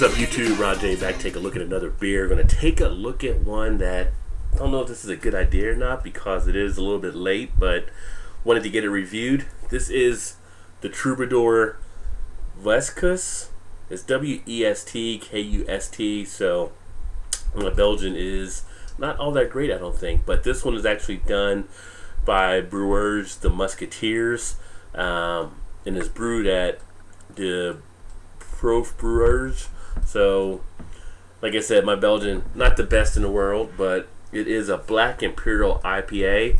What's up, YouTube? Rod J back. Take a look at another beer. Going to take a look at one that I don't know if this is a good idea or not because it is a little bit late, but wanted to get it reviewed. This is the Troubadour Westkust. It's Westkust, so my Belgian is not all that great, I don't think. But this one is actually done by brewers, the Musketiers, and is brewed at the Brouwerij. So, like I said, my Belgian, not the best in the world, but it is a black imperial IPA.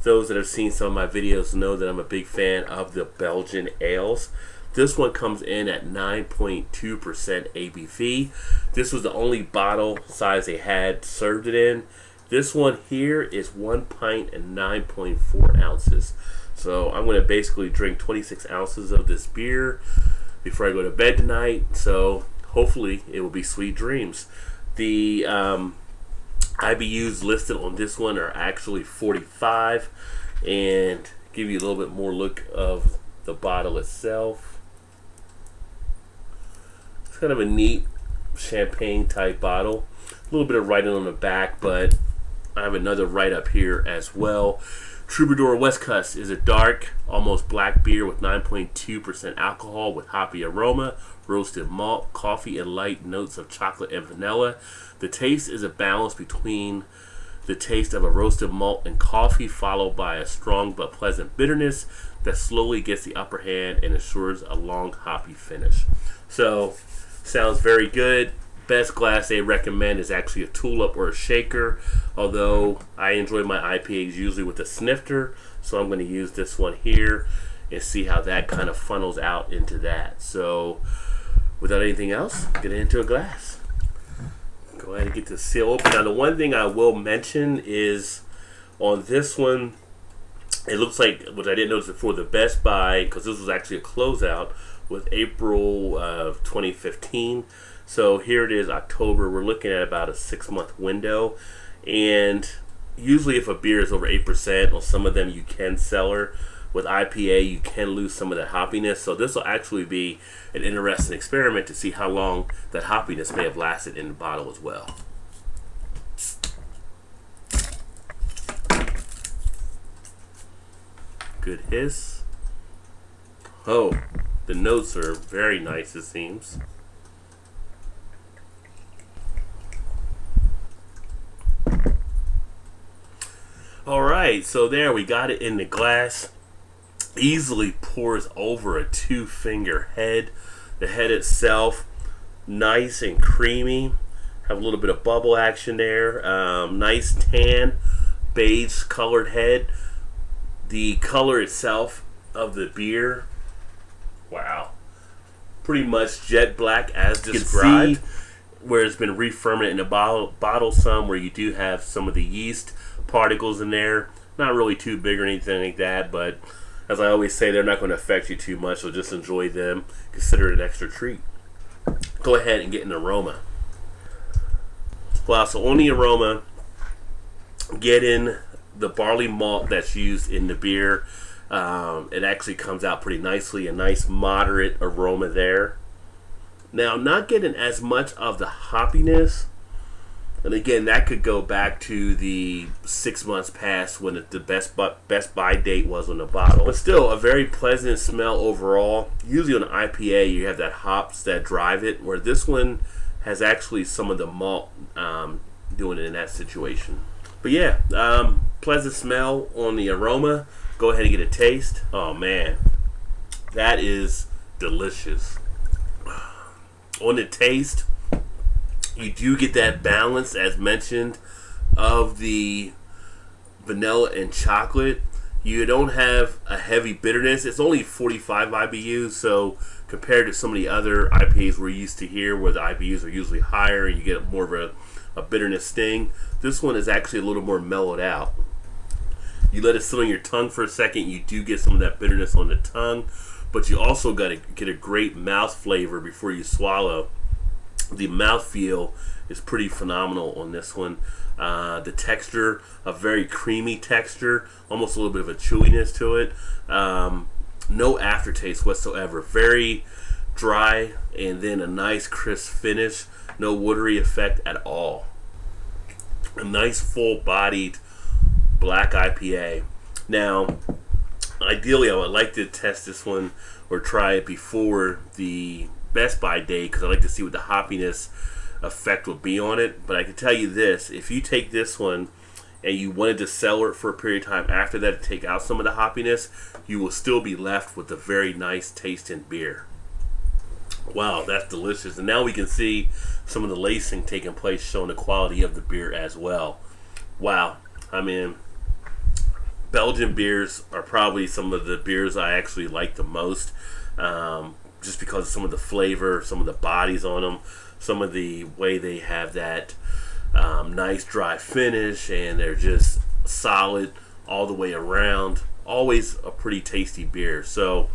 Those that have seen some of my videos know that I'm a big fan of the Belgian ales. This one comes in at 9.2% ABV. This was the only bottle size they had served it in. This one here is 1 pint and 9.4 ounces. So I'm going to basically drink 26 ounces of this beer before I go to bed tonight. So hopefully it will be sweet dreams. The IBUs listed on this one are actually 45, and give you a little bit more look of the bottle itself. It's kind of a neat champagne type bottle. A little bit of writing on the back, but I have another write up here as well. Troubadour Westkust is a dark, almost black beer with 9.2% alcohol with hoppy aroma, roasted malt, coffee, and light notes of chocolate and vanilla. The taste is a balance between the taste of a roasted malt and coffee, followed by a strong but pleasant bitterness that slowly gets the upper hand and ensures a long hoppy finish. So, sounds very good. Best glass they recommend is actually a tulip or a shaker, although I enjoy my IPAs usually with a snifter, so I'm going to use this one here and see how that kind of funnels out into that. So without anything else, get it into a glass. Go ahead and get the seal open. Now the one thing I will mention is on this one, it looks like, which I didn't notice before, the Best Buy, because this was actually a closeout, with April of 2015. So here it is, October. We're looking at about a 6-month window. And usually if a beer is over 8%, on some of them you can cellar. With IPA, you can lose some of that hoppiness. So this will actually be an interesting experiment to see how long that hoppiness may have lasted in the bottle as well. Good hiss. Oh, the notes are very nice, it seems. Alright, so there we got it in the glass. Easily pours over a 2-finger head. The head itself, nice and creamy. Have a little bit of bubble action there. Nice tan, beige colored head. The color itself of the beer, wow, pretty much jet black as described. You can see where it's been re-fermented in the bottle some, where you do have some of the yeast particles in there. Not really too big or anything like that, but as I always say, they're not going to affect you too much, so just enjoy them. Consider it an extra treat. Go ahead and get an aroma. Wow, so on the aroma, get in the barley malt that's used in the beer. It actually comes out pretty nicely, a nice moderate aroma there. Now, not getting as much of the hoppiness, and again, that could go back to the 6 months past when the best buy date was on the bottle. But still, a very pleasant smell overall. Usually on an IPA, you have that hops that drive it, where this one has actually some of the malt doing it in that situation. But yeah, pleasant smell on the aroma. Go ahead and get a taste. Oh man, that is delicious. On the taste, you do get that balance, as mentioned, of the vanilla and chocolate. You don't have a heavy bitterness. It's only 45 IBUs, so compared to some of the other IPAs we're used to here, where the IBUs are usually higher and you get more of a bitterness sting, this one is actually a little more mellowed out. You let it sit on your tongue for a second, you do get some of that bitterness on the tongue, but you also got to get a great mouth flavor before you swallow. The mouthfeel is pretty phenomenal on this one. The texture, a very creamy texture, almost a little bit of a chewiness to it. No aftertaste whatsoever. Very dry, and then a nice crisp finish. No watery effect at all. A nice full-bodied black IPA. Now, ideally, I would like to test this one or try it before the Best By date, because I like to see what the hoppiness effect will be on it. But I can tell you this: if you take this one and you wanted to cellar it for a period of time after that to take out some of the hoppiness, you will still be left with a very nice tasting beer. Wow, that's delicious. And now we can see some of the lacing taking place, showing the quality of the beer as well. Wow. I mean, Belgian beers are probably some of the beers I actually like the most, just because of some of the flavor, some of the bodies on them, some of the way they have that nice dry finish, and they're just solid all the way around. Always a pretty tasty beer. So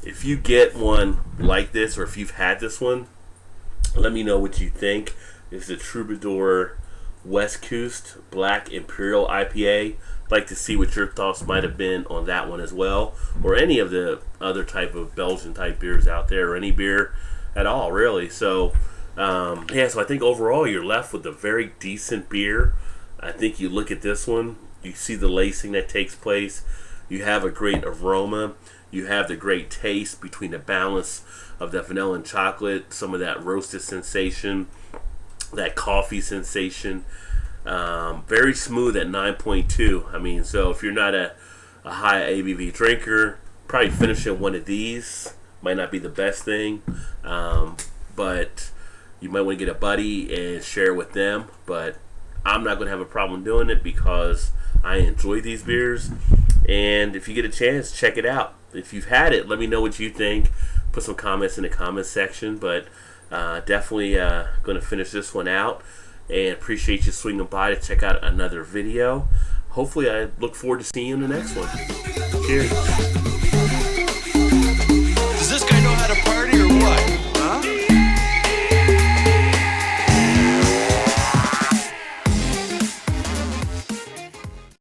if you get one like this, or if you've had this one, let me know what you think. It's the Troubadour Westkust Black Imperial IPA. I'd like to see what your thoughts might have been on that one as well, or any of the other type of Belgian type beers out there, or any beer at all, really. So yeah, so I think overall you're left with a very decent beer. I think you look at this one, you see the lacing that takes place, you have a great aroma, you have the great taste between the balance of that vanilla and chocolate, some of that roasted sensation, that coffee sensation. Very smooth at 9.2. I mean, so if you're not a high ABV drinker, probably finishing one of these might not be the best thing, but you might want to get a buddy and share with them. But I'm not going to have a problem doing it because I enjoy these beers. And if you get a chance, check it out. If you've had it, let me know what you think. Put some comments in the comments section. But definitely going to finish this one out. And appreciate you swinging by to check out another video. Hopefully, I look forward to seeing you in the next one. Cheers. Does this guy know how to party, or